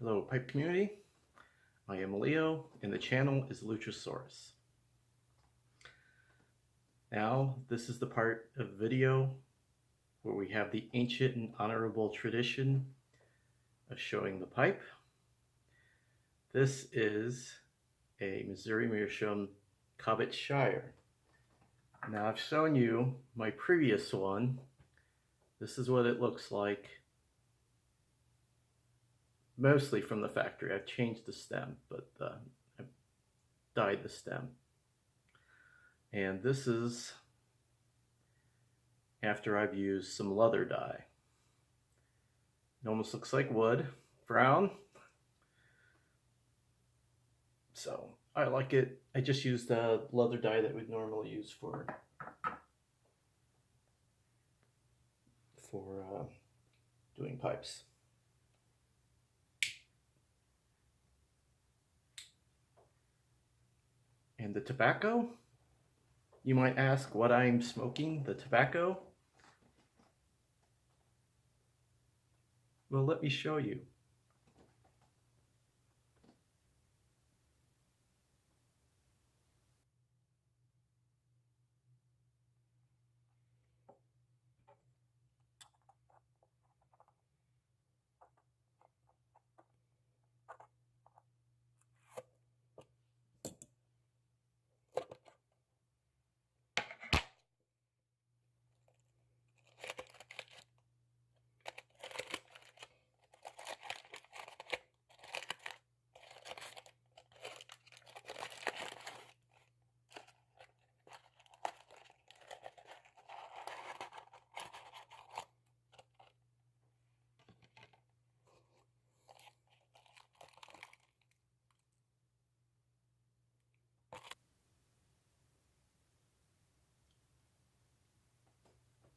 Hello pipe community, I am Leo and the channel is Lutrasaurus. Now this is the part of the video where we have the ancient and honorable tradition of showing the pipe. This is a Missouri Meerschaum Cobbett Shire. Now I've shown you my previous one. This is what it looks like. Mostly from the factory. I've changed the stem, but I've dyed the stem. And this is after I've used some leather dye. It almost looks like wood, brown. So I like it. I just used the leather dye that we'd normally use for doing pipes. And the tobacco, you might ask what I'm smoking, the tobacco. Well, let me show you.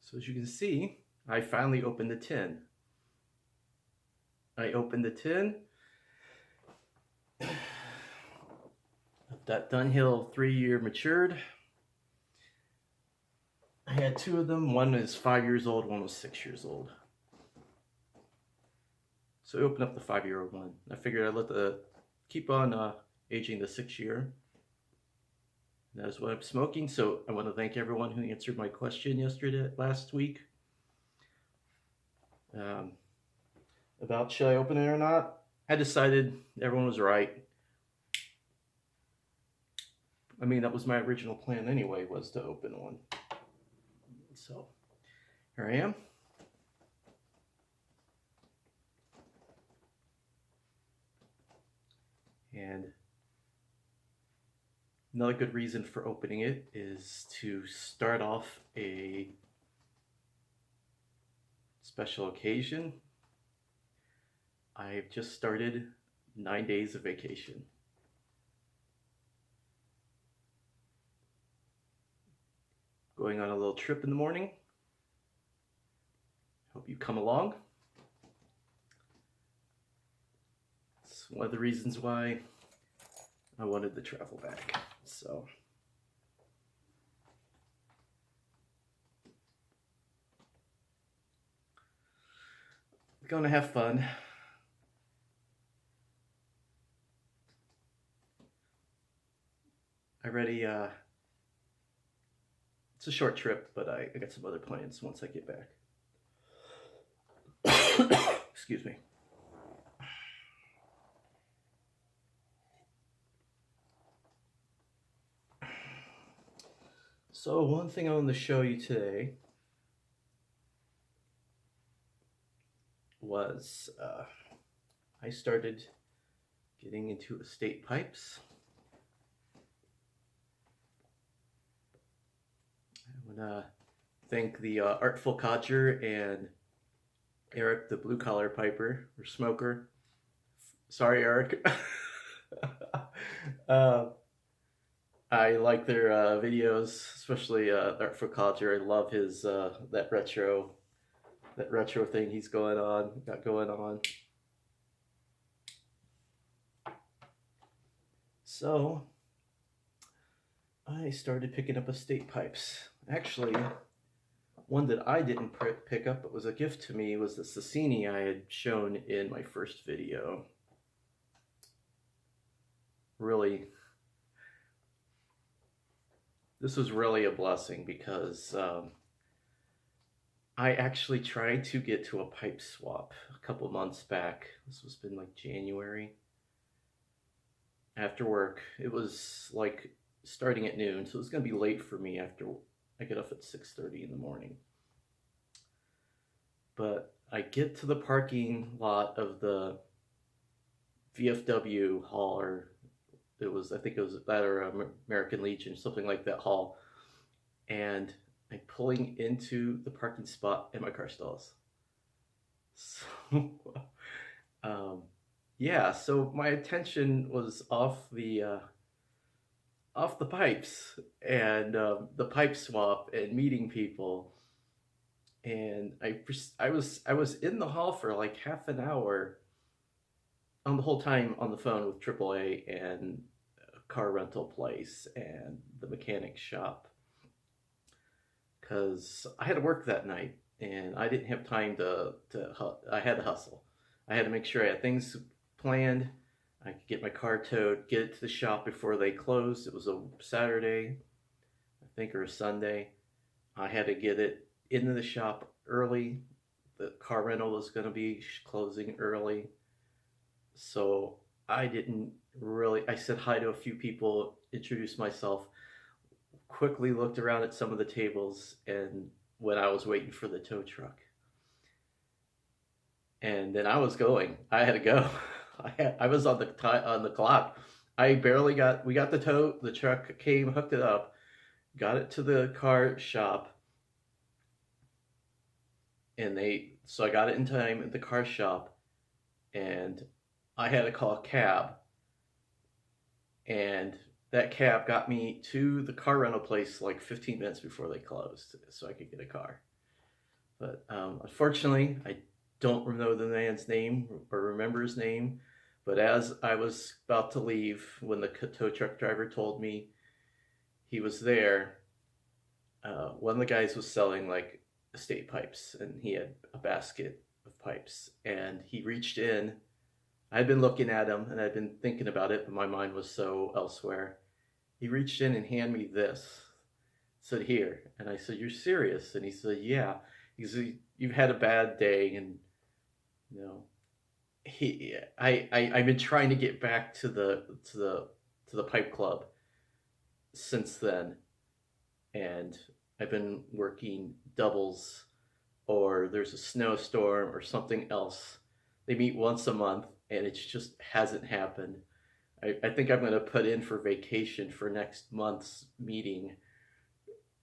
So as you can see, I finally opened the tin. I opened the tin of that Dunhill 3-year matured. I had two of them. One is 5 years old, one was 6 years old. So I opened up the 5-year-old one. I figured I'd keep on aging the 6-year. That's what I'm smoking. So I want to thank everyone who answered my question last week about should I open it or not. I decided everyone was right. I mean, that was my original plan anyway, was to open one. So here I am. And another good reason for opening it is to start off a special occasion. I've just started 9 days of vacation. Going on a little trip in the morning. Hope you come along. It's one of the reasons why I wanted to travel back. So we're gonna have fun. It's a short trip, but I got some other plans once I get back. Excuse me. So one thing I wanted to show you today was I started getting into estate pipes. I want to thank the Artful Codger and Eric, the blue collar piper or smoker. Sorry, Eric. I like their videos, especially Artful Codger. I love his that retro thing he's got going on. So I started picking up estate pipes. Actually, one that I didn't pick up but was a gift to me was the Sassini I had shown in my first video. really, this was really a blessing because I actually tried to get to a pipe swap a couple months back. This was been like January. After work, it was like starting at noon, so it was gonna be late for me after I get up at 6:30 in the morning. But I get to the parking lot of the VFW hall, or I think it was that or American Legion, something like that hall, and I'm pulling into the parking spot and my car stalls. So, um, yeah, so my attention was off the pipes and the pipe swap and meeting people, and I was in the hall for like half an hour on the whole time on the phone with AAA and a car rental place and the mechanic shop because I had to work that night and I didn't have time I had to hustle. I had to make sure I had things planned. I could get my car towed, get it to the shop before they closed. It was a Saturday, I think, or a Sunday. I had to get it into the shop early. The car rental was going to be closing early. So I said hi to a few people, introduced myself, quickly looked around at some of the tables, and when I was waiting for the tow truck. And then I had to go. I was on the clock. We got the truck came, hooked it up, got it to the car shop, so I got it in time at the car shop, and I had to call a cab, and that cab got me to the car rental place like 15 minutes before they closed so I could get a car. But unfortunately, I don't know the man's name or remember his name, but as I was about to leave, when the tow truck driver told me he was there, one of the guys was selling like estate pipes, and he had a basket of pipes, and he reached in. I'd been looking at him and I'd been thinking about it, but my mind was so elsewhere. He reached in and handed me this. Said, "Here." And I said, "You're serious?" And he said, "Yeah." He said, "You've had a bad day," and you know, I've been trying to get back to the pipe club since then, and I've been working doubles, or there's a snowstorm or something else. They meet once a month, and it just hasn't happened. I think I'm going to put in for vacation for next month's meeting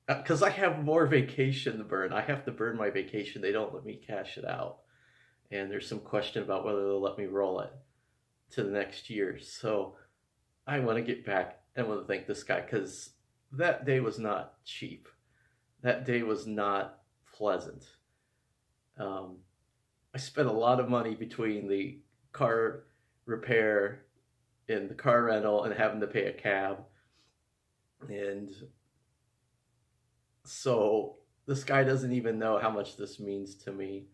because I have more vacation to burn. I have to burn my vacation. They don't let me cash it out. And there's some question about whether they'll let me roll it to the next year. So I want to get back and want to thank this guy because that day was not cheap. That day was not pleasant. I spent a lot of money between the car repair and the car rental and having to pay a cab. And so this guy doesn't even know how much this means to me.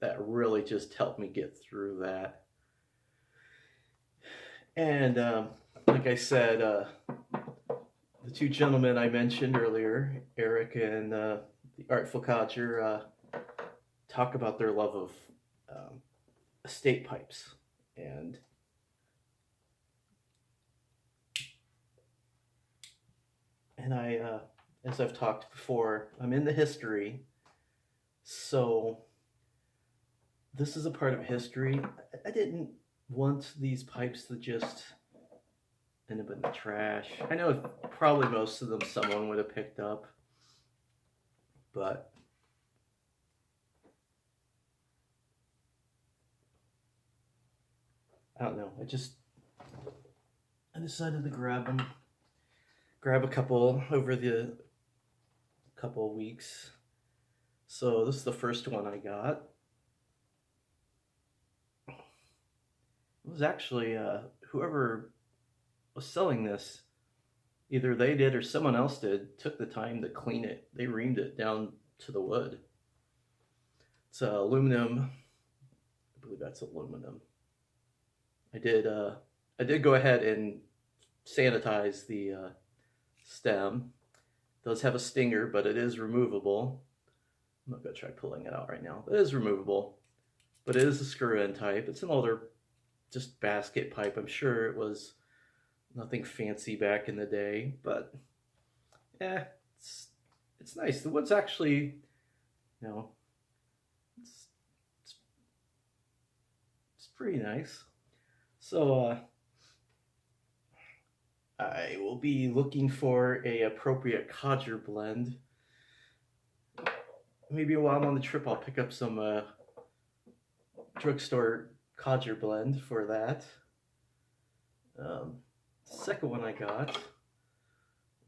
That really just helped me get through that. And like I said, the two gentlemen I mentioned earlier, Eric and the Artful Codger, talk about their love of estate pipes. And I, as I've talked before, I'm into history, so this is a part of history. I didn't want these pipes to just end up in the trash. I know probably most of them someone would have picked up, but I don't know. I decided to grab a couple over the couple of weeks. So this is the first one I got. It was actually whoever was selling this, either they did or someone else did, took the time to clean it. They reamed it down to the wood. It's aluminum. I believe that's aluminum. I did I did go ahead and sanitize the stem. It does have a stinger, but it is removable. I'm not going to try pulling it out right now. It is removable, but it is a screw-in type. It's an older, just basket pipe. I'm sure it was nothing fancy back in the day, but yeah, it's nice. The wood's actually, you know, it's pretty nice. So I will be looking for a appropriate codger blend. Maybe while I'm on the trip, I'll pick up some drugstore codger blend for that. The second one I got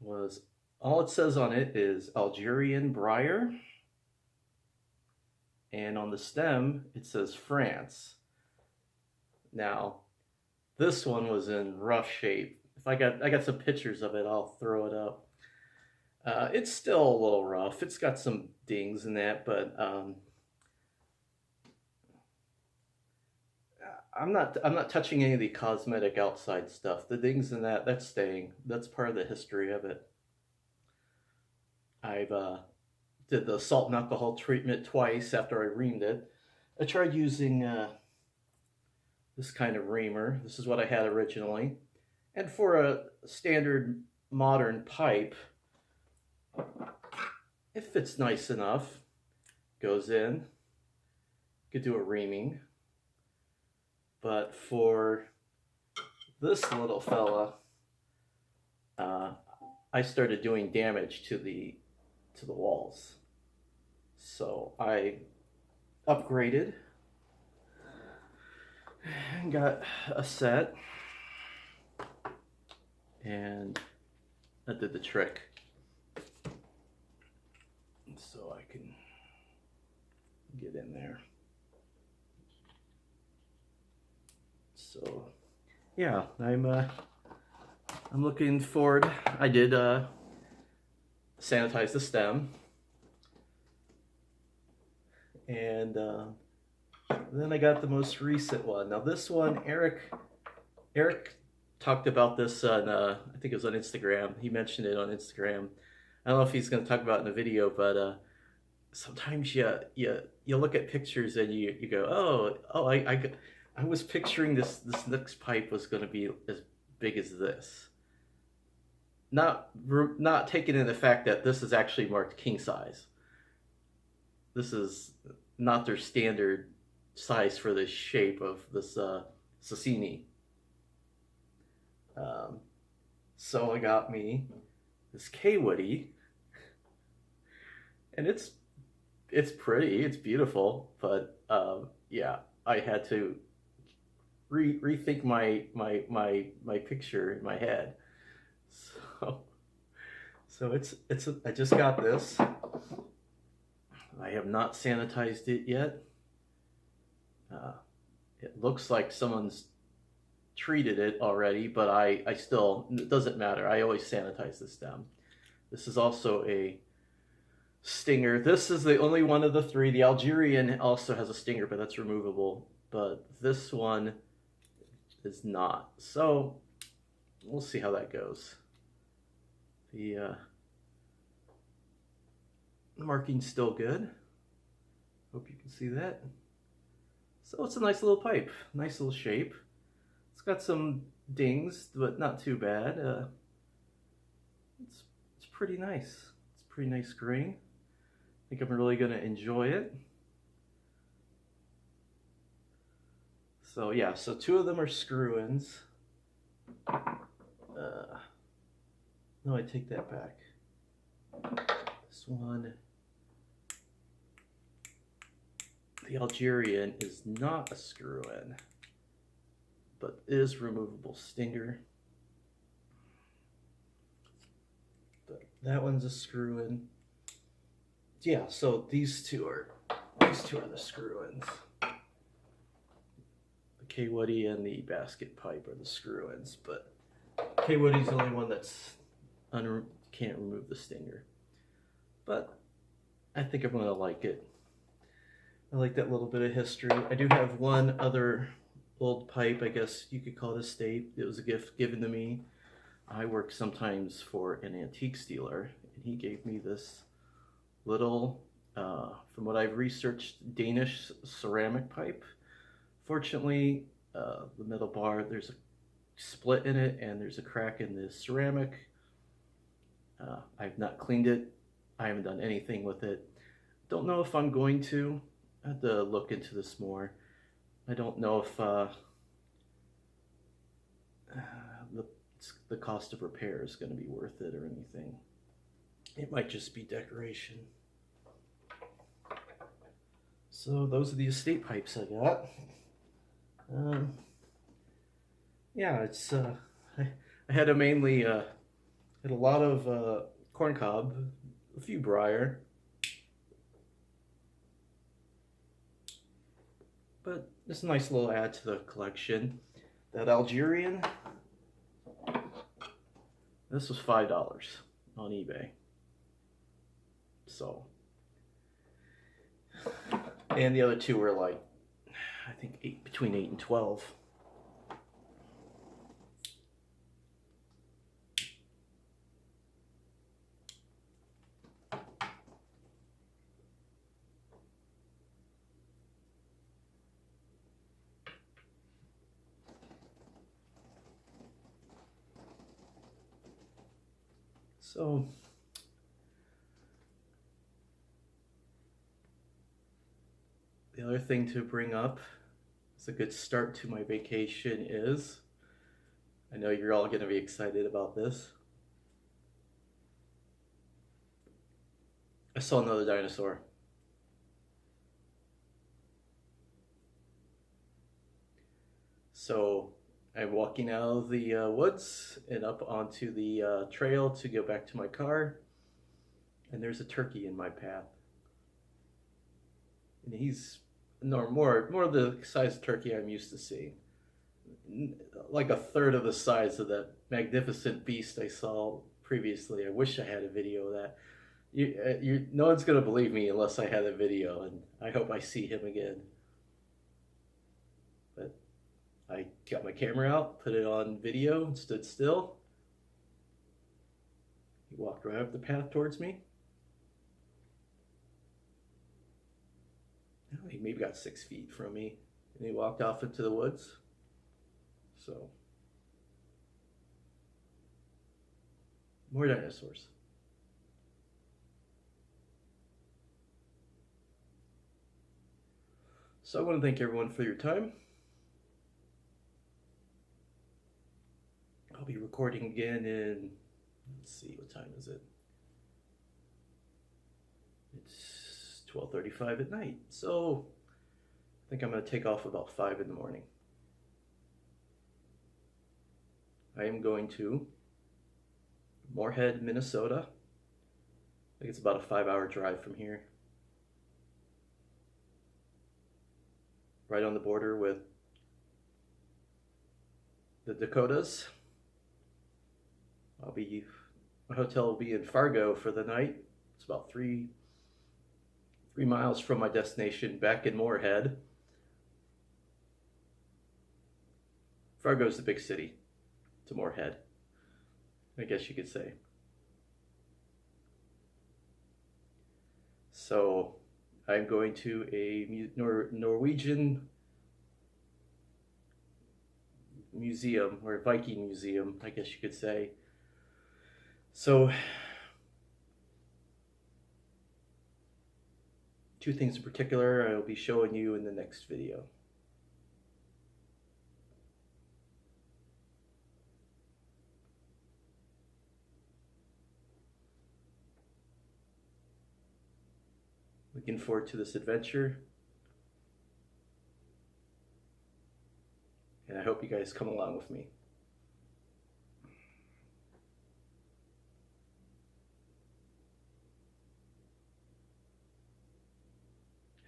was, all it says on it is Algerian briar, and on the stem it says France. Now, this one was in rough shape. If I got some pictures of it, I'll throw it up. It's still a little rough. It's got some dings in that, but I'm not touching any of the cosmetic outside stuff. The dings in that's staying. That's part of the history of it. I've did the salt and alcohol treatment twice after I reamed it. I tried using this kind of reamer. This is what I had originally. And for a standard modern pipe, it fits nice enough. Goes in. Could do a reaming. But for this little fella, I started doing damage to the walls. So I upgraded and got a set, and that did the trick. So I can get in there. So yeah, I'm looking forward. I did sanitize the stem, and then I got the most recent one. Now this one, Eric talked about this on I think it was on Instagram. He mentioned it on Instagram. I don't know if he's going to talk about it in the video, but sometimes you look at pictures and you go, oh I was picturing this next pipe was going to be as big as this. Not taking in the fact that this is actually marked king size. This is not their standard size for the shape of this Sassini. So I got me this K-Woody, and it's pretty, it's beautiful, but yeah, I had to rethink my picture in my head. So I just got this. I have not sanitized it yet. It looks like someone's treated it already, but I still, it doesn't matter. I always sanitize the stem. This is also a stinger. This is the only one of the three. The Algerian also has a stinger, but that's removable. But this one is not. So we'll see how that goes. The marking's still good. Hope you can see that. So it's a nice little pipe, nice little shape. It's got some dings, but not too bad. It's pretty nice. It's a pretty nice grain. I think I'm really gonna enjoy it. So yeah, so two of them are screw-ins. No, I take that back. This one, the Algerian, is not a screw-in, but is removable stinger. But that one's a screw-in. Yeah, so these two are the screw-ins. The K-Woody and the basket pipe are the screw-ins, but K-Woody's the only one that's can't remove the stinger. But I think I'm gonna like it. I like that little bit of history. I do have one other old pipe, I guess you could call it a estate. It was a gift given to me. I work sometimes for an antiques dealer, and he gave me this little, from what I've researched, Danish ceramic pipe. Fortunately, the metal bar, there's a split in it, and there's a crack in the ceramic. I've not cleaned it. I haven't done anything with it. Don't know if I'm going to. I have to look into this more. I don't know if the cost of repair is going to be worth it or anything. It might just be decoration. So those are the estate pipes I got. Yeah, it's I had a mainly had a lot of corncob, a few briar, but it's a nice little add to the collection. That Algerian, this was $5 on eBay. So, and the other two were like, I think between 8 and 12. So, the other thing to bring up, as a good start to my vacation is, I know you're all going to be excited about this. I saw another dinosaur. So I'm walking out of the woods and up onto the trail to go back to my car, and there's a turkey in my path. And he's more the size of turkey I'm used to seeing. Like a third of the size of that magnificent beast I saw previously. I wish I had a video of that. No one's going to believe me unless I had a video, and I hope I see him again. But I got my camera out, put it on video, and stood still. He walked right up the path towards me. He maybe got 6 feet from me, and he walked off into the woods. So, more dinosaurs. So I want to thank everyone for your time. I'll be recording again in, let's see, what time is it? It's 12:35 at night. So I think I'm going to take off about 5 in the morning. I am going to Moorhead, Minnesota. I think it's about a 5-hour drive from here. Right on the border with the Dakotas. My hotel will be in Fargo for the night. It's about 3 miles from my destination back in Moorhead. Fargo's the big city to Moorhead, I guess you could say. So I'm going to a Norwegian museum, or Viking museum, I guess you could say. So, 2 things in particular I will be showing you in the next video. Looking forward to this adventure. And I hope you guys come along with me.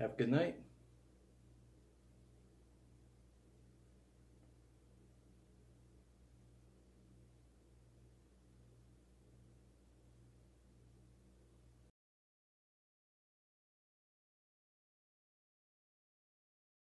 Have a good night.